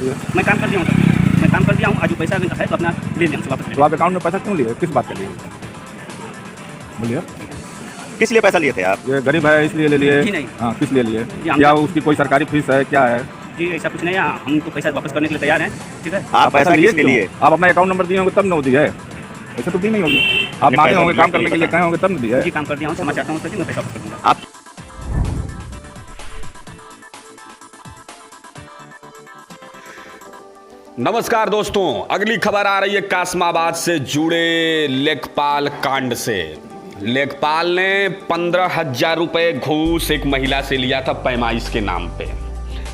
होती है? मैं काम कर दिया हूँ सर, मैं काम कर दिया हूँ। आज जो पैसा है तो अपना ले लें, वापस ले तो आप अकाउंट में पैसा क्यों लिए, किस बात के लिए? बोलिए। किस लिए पैसा लिए थे आप? ये गरीब है इसलिए ले लिए? जी नहीं। हाँ, किस लिए लिए? जी, हम क्या उसकी कोई सरकारी फीस है, क्या है? जी ऐसा कुछ नहीं है, हम तो पैसा वापस करने के लिए तैयार हैं। ठीक है, आप पैसा किस लिए क्यों? लिए? आप अपना अकाउंट नंबर दिए होंगे तब न दी है, ऐसा तो दी नहीं होगी। आप आपने मांगे पैसा होंगे दिया काम करने के लिए, कहे होंगे तब न दी है। जी काम कर दिया हूँ, क्षमा चाहता हूँ सर जी, मैं पैसा वापस कर दूँगा। आप नमस्कार दोस्तों, अगली खबर आ रही है कासमाबाद से जुड़े लेखपाल कांड से। लेखपाल ने 15,000 रुपए घूस एक महिला से लिया था पैमाइश के नाम पे।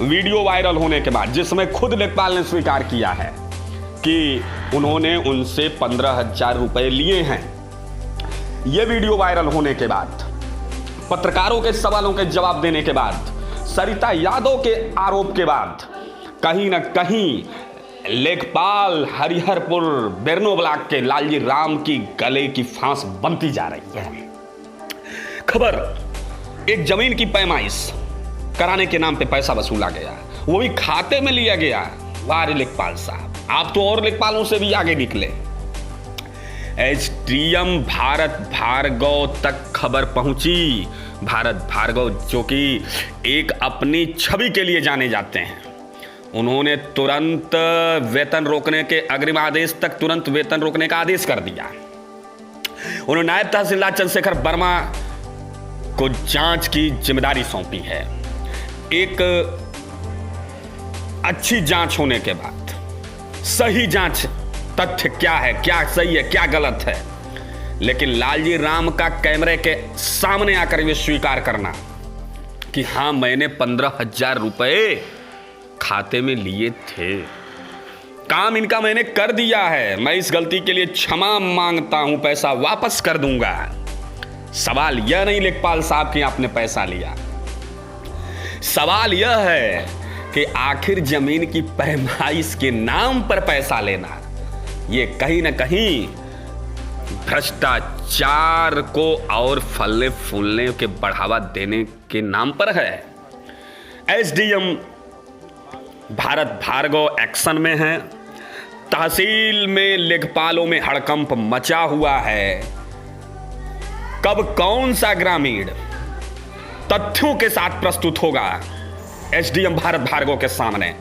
वीडियो वायरल होने के बाद, जिसमें खुद लेखपाल ने स्वीकार किया है कि उन्होंने उनसे 15,000 रुपए लिए हैं। यह वीडियो वायरल होने के बाद, पत्रकारों के सवालों के जवाब देने के बाद, सरिता यादव के आरोप के बाद कहीं ना कहीं लेखपाल हरिहरपुर बेरनो ब्लॉक के लालजी राम की गले की फांस बनती जा रही है। खबर, एक जमीन की पैमाइश कराने के नाम पे पैसा वसूला गया, वो भी खाते में लिया गया। वाह रे लेखपाल साहब, आप तो और लेखपालों से भी आगे निकले। एसडीएम भारत भार्गव तक खबर पहुंची। भारत भार्गव जो कि एक अपनी छवि के लिए जाने जाते हैं, उन्होंने तुरंत वेतन रोकने के अग्रिम आदेश तक तुरंत वेतन रोकने का आदेश कर दिया। उन्होंने नायब तहसीलदार चंद्रशेखर वर्मा को जांच की जिम्मेदारी सौंपी है। एक अच्छी जांच होने के बाद, सही जांच, तथ्य क्या है, क्या सही है, क्या गलत है, लेकिन लालजी राम का कैमरे के सामने आकर ये स्वीकार करना कि हां मैंने 15,000 रुपए खाते में लिए थे, काम इनका मैंने कर दिया है, मैं इस गलती के लिए क्षमा मांगता हूं, पैसा वापस कर दूंगा। सवाल यह नहीं लेखपाल साहब कि आपने पैसा लिया, सवाल यह है कि आखिर जमीन की पैमाइश के नाम पर पैसा लेना, यह कहीं ना कहीं भ्रष्टाचार को और फलने फूलने के बढ़ावा देने के नाम पर है। एसडीएम भारत भार्गव एक्शन में है। तहसील में लेखपालों में हड़कंप मचा हुआ है। कब कौन सा ग्रामीण तथ्यों के साथ प्रस्तुत होगा एसडीएम भारत भार्गव के सामने,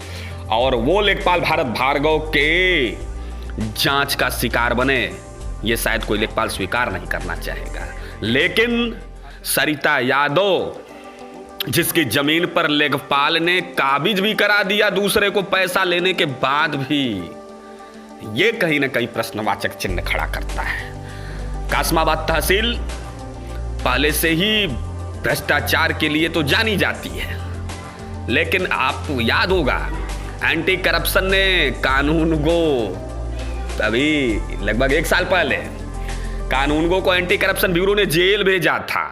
और वो लेखपाल भारत भार्गव के जांच का शिकार बने, ये शायद कोई लेखपाल स्वीकार नहीं करना चाहेगा। लेकिन सरिता यादव, जिसकी जमीन पर लेखपाल ने काबिज भी करा दिया दूसरे को पैसा लेने के बाद भी, यह कहीं ना कहीं प्रश्नवाचक चिन्ह खड़ा करता है। कासमाबाद तहसील पहले से ही भ्रष्टाचार के लिए तो जानी जाती है, लेकिन आपको याद होगा एंटी करप्शन ने कानून गो, अभी लगभग 1 साल पहले कानून गो को एंटी करप्शन ब्यूरो ने जेल भेजा था।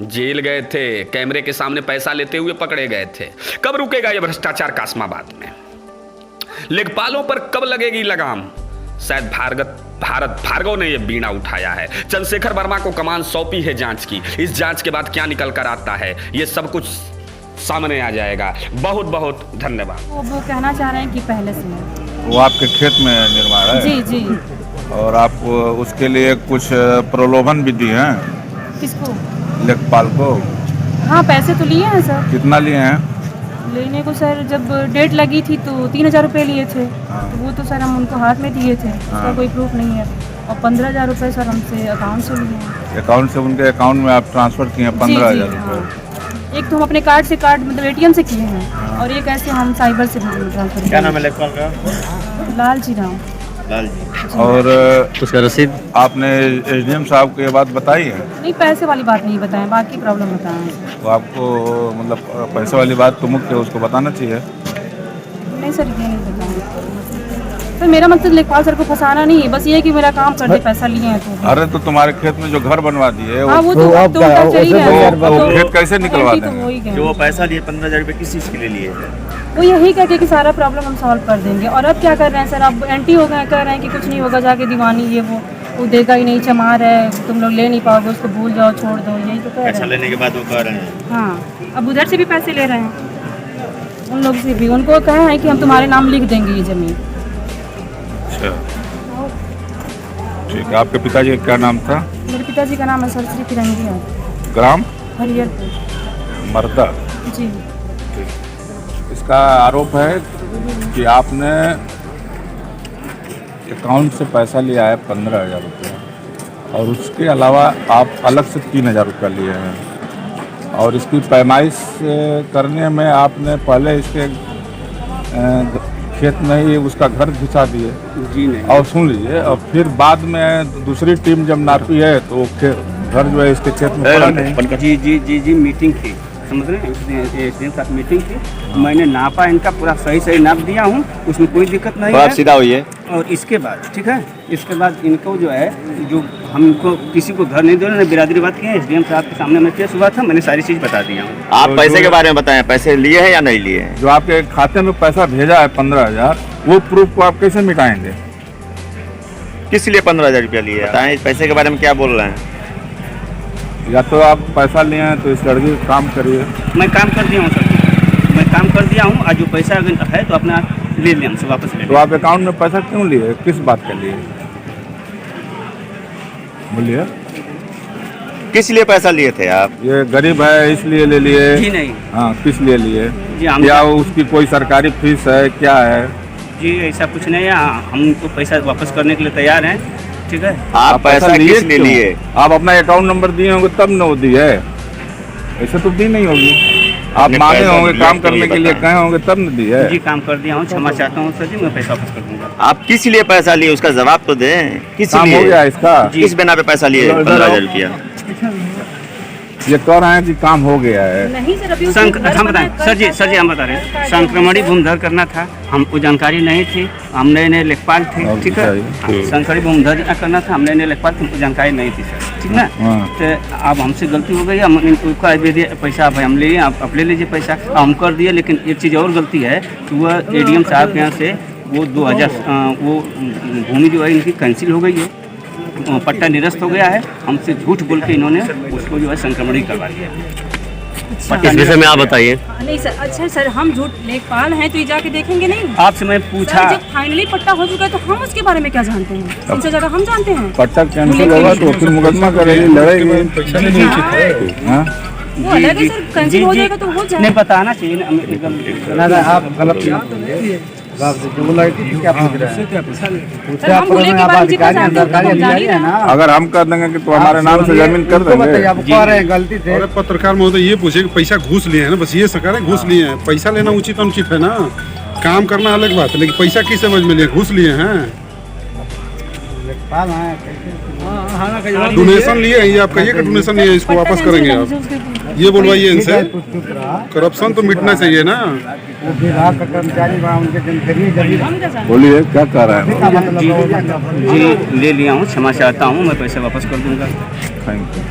जेल गए थे, कैमरे के सामने पैसा लेते हुए पकड़े गए थे। कब रुकेगा यह भ्रष्टाचार कासमाबाद में? लेखपालों पर कब लगेगी लगाम? शायद भारत भार्गव ने यह बीड़ा उठाया है। चंद्रशेखर वर्मा को कमान सौंपी है जांच की। इस जांच के बाद क्या निकल कर आता है, यह सब कुछ सामने आ जाएगा। बहुत बहुत धन्यवाद। वो कहना चाह रहे हैं कि पहले से वो आपके खेत में निर्माण है? जी जी। और आप उसके लिए कुछ प्रलोभन भी दिए हैं किसको? लेखपाल को? हाँ पैसे तो लिए हैं सर। कितना लिए हैं? लेने को सर जब डेट लगी थी तो 3,000 रुपये लिए थे। तो वो तो सर हम उनको हाथ में दिए थे, उसका कोई प्रूफ नहीं है। और 15,000 रुपये सर हमसे अकाउंट से लिए हैं। अकाउंट से उनके अकाउंट में आप ट्रांसफर किए हैं 15,000 रुपये? हाँ। एक तो हम अपने कार्ड से मतलब ATM से किए हैं, और एक ऐसे हम साइबर से ट्रांसफर। क्या नाम है लेखपाल का? लालजी राम। और उसका रसीद आपने एसडीएम साहब को ये बात बताई है? नहीं पैसे वाली बात नहीं बताएं, बाकी प्रॉब्लम बताएं। तो आपको मतलब पैसे वाली बात तो मुख्य उसको बताना चाहिए। नहीं सर ये नहीं बताएं सर, मेरा मकसद लेखपाल सर को फंसाना नहीं है, बस ये है कि मेरा काम कर दे, पैसा लिए हैं तो। अरे तो तुम्हारे खेत में जो घर बनवा दिए हाँ, वो तो अब तो चल ही रहा है। वो खेत कैसे निकलवा देंगे? जो पैसा लिए 15,000 रुपये किस चीज़ के लिए लिए थे? वो यही कह के कि सारा प्रॉब्लम हम सॉल्व कर देंगे। और अब क्या कर रहे हैं सर, अब एंटी हो गए, कह रहे हैं कि कुछ नहीं होगा, जाके दीवानी ये वो देगा ही नहीं, चमार है, तुम लोग ले नहीं पाओगे, उसको भूल जाओ, छोड़ दो, यही तो कह रहे हैं। पैसा लेने के बाद वो कह रहे हैं। हाँ अब उधर से भी पैसे ले रहे हैं। उन लोग से भी उनको कहे हैं कि हम तुम्हारे नाम लिख देंगे ये ज़मीन। अच्छा ठीक है। आपके पिताजी का क्या नाम था? मेरे पिताजी का नाम है सर श्री फिरंगी है, ग्राम हरिहरपुर। मर्दा। जी। इसका आरोप है कि आपने अकाउंट से पैसा लिया है 15,000 रुपया और उसके अलावा आप अलग से 3,000 रुपया लिए हैं और इसकी पैमाइश करने में आपने पहले इसके खेत में ही उसका घर घुसा दिए। जी नहीं। और सुन लीजिए, और फिर बाद में दूसरी टीम जब नापी है तो वो घर जो है इसके खेत में पड़ा नहीं। जी जी जी जी मीटिंग थी, समझ रहे हैं, एसडीएम साथ मीटिंग थी, मैंने नापा, इनका पूरा सही नाप दिया हूँ, उसमें कोई दिक्कत नहीं तो आप है। सीधा होइए। और इसके बाद ठीक है, इसके बाद इनको जो है, जो हमको किसी को घर नहीं दे रहे, बिरादरी बात की है, एसडीएम साहब के सामने में केस हुआ था, मैंने सारी चीज़ बता दिया हूँ। आप तो पैसे जो- के बारे में बताएं, पैसे लिए हैं या नहीं लिए हैं? जो आपके खाते में पैसा भेजा है 15,000, वो प्रूफ को आप कैसे मिटाएंगे? किस लिए 15,000 रुपया लिए हैं? बताएं, पैसे के बारे में क्या बोल रहे हैं? या तो आप पैसा लिए हैं तो इस लड़की का काम करिए। मैं काम कर दिया हूँ सर, मैं काम कर दिया हूँ, आज जो पैसा अगर है तो अपना ले लें, हमसे वापस ले तो लें। आप अकाउंट में पैसा क्यों लिए? किस बात के लिए? बोलिए। किस लिए पैसा लिए थे आप? ये गरीब है इसलिए ले लिए? जी नहीं। हाँ, किस लिए लिए? जी हम क्या उसकी कोई सरकारी फीस है, क्या है? जी ऐसा कुछ नहीं है, हम तो पैसा वापस करने के लिए तैयार हैं, ठीक है। आप पैसा किस लिए क्यों? लिए? आप अपना अकाउंट नंबर दिए होंगे तब न वो दी है, ऐसे तो दी नहीं होगी। आप आपने मांगे पैसा होंगे, दिया काम तो ये करने के लिए बताएं। कहे होंगे तब न दी है। जी काम कर दिया हूँ, क्षमा चाहता हूँ सर जी, मैं पैसा वापस कर दूंगा। आप किस लिए पैसा लिए, उसका जवाब तो दें। किस काम लिए? हो गया इसका? किस बिना पे पैसा लिए 15,000 रुपया? ये कह रहे हैं कि काम हो गया है। नहीं सर, अभी हम बताएं सर जी हम बता रहे हैं, संक्रमणी भूमिधर करना था, हमको जानकारी नहीं थी, हम नए नए लेखपाल थे, और ठीक है। बताइए। संक्रमणी भूमिधर करना था, हम नए नए लेखपाल थे, हमको जानकारी नहीं थी सर, ठीक ना। हाँ। तो अब हमसे गलती हो गई, हम उनका दे दिया पैसा, अब हम ले लिए, आप ले लीजिए पैसा, हम कर दिए। लेकिन एक चीज़ और गलती है कि वह एडीएम साहब के यहाँ से वो 2000 वो भूमि जो है इनकी कैंसिल हो गई है, पट्टा निरस्त हो गया है, हमसे झूठ बोल के इन्होंने उसको जो है संक्रमणी करवा दिया। इस विषय में आप बताइए। नहीं सर, अच्छा सर, हम झूठ लेखपाल हैं तो ये जाके देखेंगे नहीं? आपसे मैं पूछा, सर, जब फाइनली पट्टा हो चुका है तो हम उसके बारे में क्या जानते हैं? इनसे ज़्यादा हम जानते हैं। पट्टा कैंसिल होगा तो फिर मुकदमा करेगी, लड़ेगी। हाँ? वो अलग है सर, कैंसिल हो जाएगा तो हो जाए। नहीं बताना चाहिए ना, आप गलत सर, हम भूले के बारे में जितना जानते हैं उतना हम जान ही रहे हैं। अगर हम कर देंगे कि तो हमारे नाम से जमीन कर देंगे। आप कह रहे हैं गलती से। अरे पत्रकार महोदय ये पूछे कि पैसा घूस लिए हैं ना, बस ये सरकार है घूस लिए हैं। पैसा लेना उचित अनुचित है ना, काम करना अलग बात है, लेकिन पैसा किस समझ में लिए? घूस लिए हैं, डोनेशन लिए हैं। ये आप कहिए कि डोनेशन लिए, इसको वापस करेंगे आप, ये बोलवाइए इनसे। करप्शन तो मिटना चाहिए ना। वो विभाग का कर्मचारी बड़ा, उनके जनकरिए जब हम क्या जानते बोलिए क्या कर रहे हैं? जी ले लिया हूँ, क्षमा चाहता हूँ, मैं पैसा वापस कर दूंगा। Thank you.